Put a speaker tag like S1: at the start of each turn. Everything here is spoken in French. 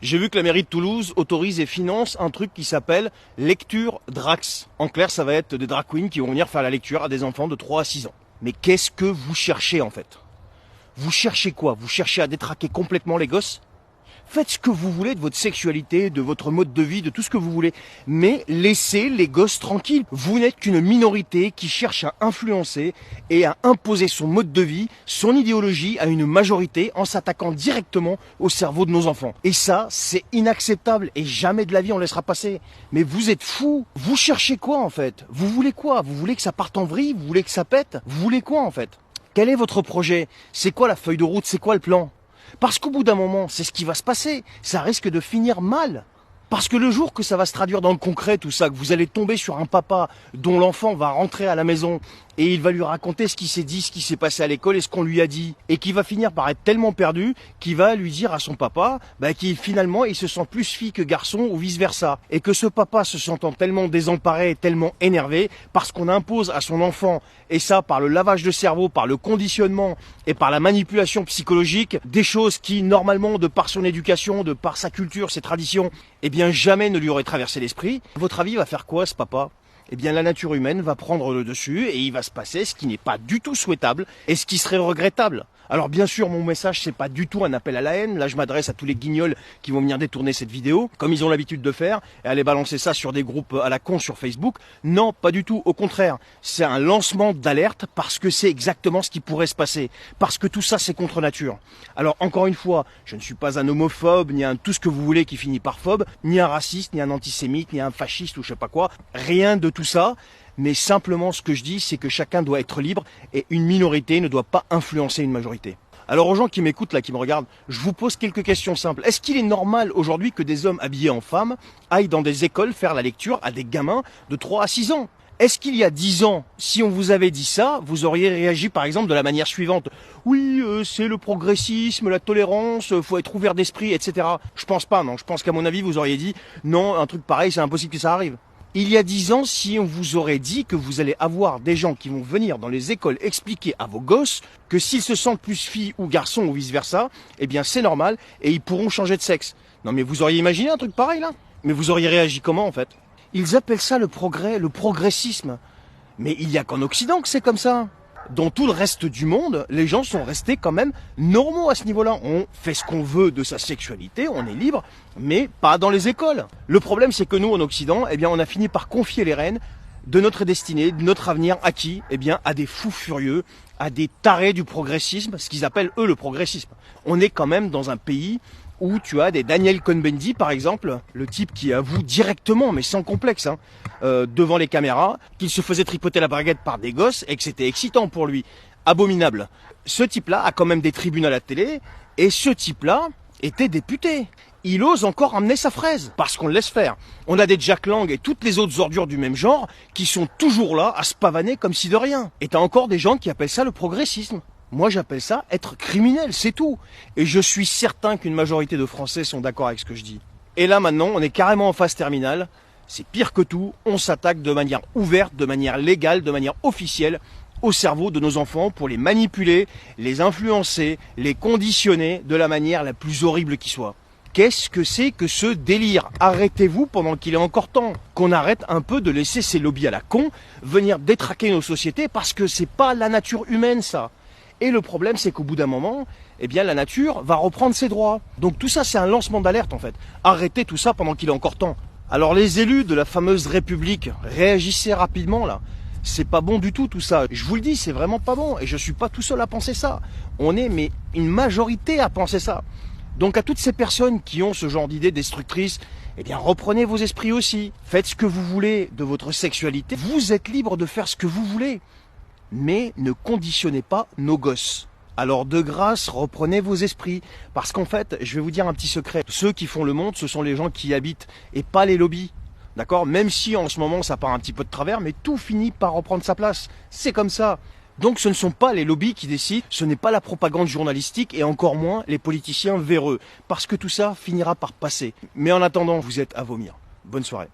S1: J'ai vu que la mairie de Toulouse autorise et finance un truc qui s'appelle Lecture Drax. En clair, ça va être des drag queens qui vont venir faire la lecture à des enfants de 3 à 6 ans. Mais qu'est-ce que vous cherchez en fait? Vous cherchez quoi? Vous cherchez à détraquer complètement les gosses? Faites ce que vous voulez de votre sexualité, de votre mode de vie, de tout ce que vous voulez. Mais laissez les gosses tranquilles. Vous n'êtes qu'une minorité qui cherche à influencer et à imposer son mode de vie, son idéologie à une majorité en s'attaquant directement au cerveau de nos enfants. Et ça, c'est inacceptable et jamais de la vie on laissera passer. Mais vous êtes fous. Vous cherchez quoi en fait? Vous voulez quoi? Vous voulez que ça parte en vrille? Vous voulez que ça pète? Vous voulez quoi en fait? Quel est votre projet? C'est quoi la feuille de route? C'est quoi le plan? Parce qu'au bout d'un moment, c'est ce qui va se passer. Ça risque de finir mal. Parce que le jour que ça va se traduire dans le concret, tout ça, que vous allez tomber sur un papa dont l'enfant va rentrer à la maison et il va lui raconter ce qui s'est dit, ce qui s'est passé à l'école et ce qu'on lui a dit, et qui va finir par être tellement perdu qu'il va lui dire à son papa qu'il finalement il se sent plus fille que garçon ou vice versa, et que ce papa se sentant tellement désemparé et tellement énervé parce qu'on impose à son enfant, et ça par le lavage de cerveau, par le conditionnement et par la manipulation psychologique, des choses qui normalement de par son éducation, de par sa culture, ses traditions, eh bien jamais ne lui aurait traversé l'esprit. Votre avis va faire quoi ce papa? Eh bien la nature humaine va prendre le dessus et il va se passer ce qui n'est pas du tout souhaitable et ce qui serait regrettable. Alors bien sûr, mon message, c'est pas du tout un appel à la haine. Là, je m'adresse à tous les guignols qui vont venir détourner cette vidéo, comme ils ont l'habitude de faire, et aller balancer ça sur des groupes à la con sur Facebook. Non, pas du tout. Au contraire, c'est un lancement d'alerte parce que c'est exactement ce qui pourrait se passer. Parce que tout ça, c'est contre nature. Alors, encore une fois, je ne suis pas un homophobe, ni un tout ce que vous voulez qui finit par phobe, ni un raciste, ni un antisémite, ni un fasciste ou je sais pas quoi. Rien de tout ça. Mais simplement, ce que je dis, c'est que chacun doit être libre et une minorité ne doit pas influencer une majorité. Alors aux gens qui m'écoutent là, qui me regardent, je vous pose quelques questions simples. Est-ce qu'il est normal aujourd'hui que des hommes habillés en femmes aillent dans des écoles faire la lecture à des gamins de 3 à 6 ans? Est-ce qu'il y a 10 ans, si on vous avait dit ça, vous auriez réagi par exemple de la manière suivante? Oui, c'est le progressisme, la tolérance, faut être ouvert d'esprit, etc. Je pense pas, non. Je pense qu'à mon avis, vous auriez dit non, un truc pareil, c'est impossible que ça arrive. Il y a 10 ans, si on vous aurait dit que vous allez avoir des gens qui vont venir dans les écoles expliquer à vos gosses que s'ils se sentent plus filles ou garçons ou vice versa, eh bien c'est normal et ils pourront changer de sexe. Non mais vous auriez imaginé un truc pareil là? Mais vous auriez réagi comment en fait? Ils appellent ça le progrès, le progressisme. Mais il n'y a qu'en Occident que c'est comme ça. Dans tout le reste du monde, les gens sont restés quand même normaux à ce niveau-là. On fait ce qu'on veut de sa sexualité, on est libre, mais pas dans les écoles. Le problème, c'est que nous, en Occident, eh bien, on a fini par confier les rênes de notre destinée, de notre avenir à qui? Eh bien, à des fous furieux, à des tarés du progressisme, ce qu'ils appellent eux le progressisme. On est quand même dans un pays où tu as des Daniel Cohn-Bendit, par exemple, le type qui avoue directement, mais sans complexe, devant les caméras, qu'il se faisait tripoter la baguette par des gosses et que c'était excitant pour lui. Abominable. Ce type-là a quand même des tribunes à la télé, et ce type-là était député. Il ose encore amener sa fraise, parce qu'on le laisse faire. On a des Jack Lang et toutes les autres ordures du même genre qui sont toujours là à se pavaner comme si de rien. Et t'as encore des gens qui appellent ça le progressisme. Moi, j'appelle ça être criminel, c'est tout. Et je suis certain qu'une majorité de Français sont d'accord avec ce que je dis. Et là, maintenant, on est carrément en phase terminale. C'est pire que tout. On s'attaque de manière ouverte, de manière légale, de manière officielle au cerveau de nos enfants pour les manipuler, les influencer, les conditionner de la manière la plus horrible qui soit. Qu'est-ce que c'est que ce délire? Arrêtez-vous pendant qu'il est encore temps. Qu'on arrête un peu de laisser ces lobbies à la con venir détraquer nos sociétés parce que c'est pas la nature humaine, ça. Et le problème, c'est qu'au bout d'un moment, eh bien, la nature va reprendre ses droits. Donc tout ça, c'est un lancement d'alerte, en fait. Arrêtez tout ça pendant qu'il est encore temps. Alors les élus de la fameuse République, réagissez rapidement, là. C'est pas bon du tout, tout ça. Je vous le dis, c'est vraiment pas bon. Et je suis pas tout seul à penser ça. On est, mais une majorité à penser ça. Donc à toutes ces personnes qui ont ce genre d'idées destructrices, eh bien, reprenez vos esprits aussi. Faites ce que vous voulez de votre sexualité. Vous êtes libre de faire ce que vous voulez. Mais ne conditionnez pas nos gosses. Alors de grâce, reprenez vos esprits. Parce qu'en fait, je vais vous dire un petit secret. Ceux qui font le monde, ce sont les gens qui y habitent et pas les lobbies. D'accord? Même si en ce moment ça part un petit peu de travers, mais tout finit par reprendre sa place. C'est comme ça. Donc ce ne sont pas les lobbies qui décident, ce n'est pas la propagande journalistique et encore moins les politiciens véreux. Parce que tout ça finira par passer. Mais en attendant, vous êtes à vomir. Bonne soirée.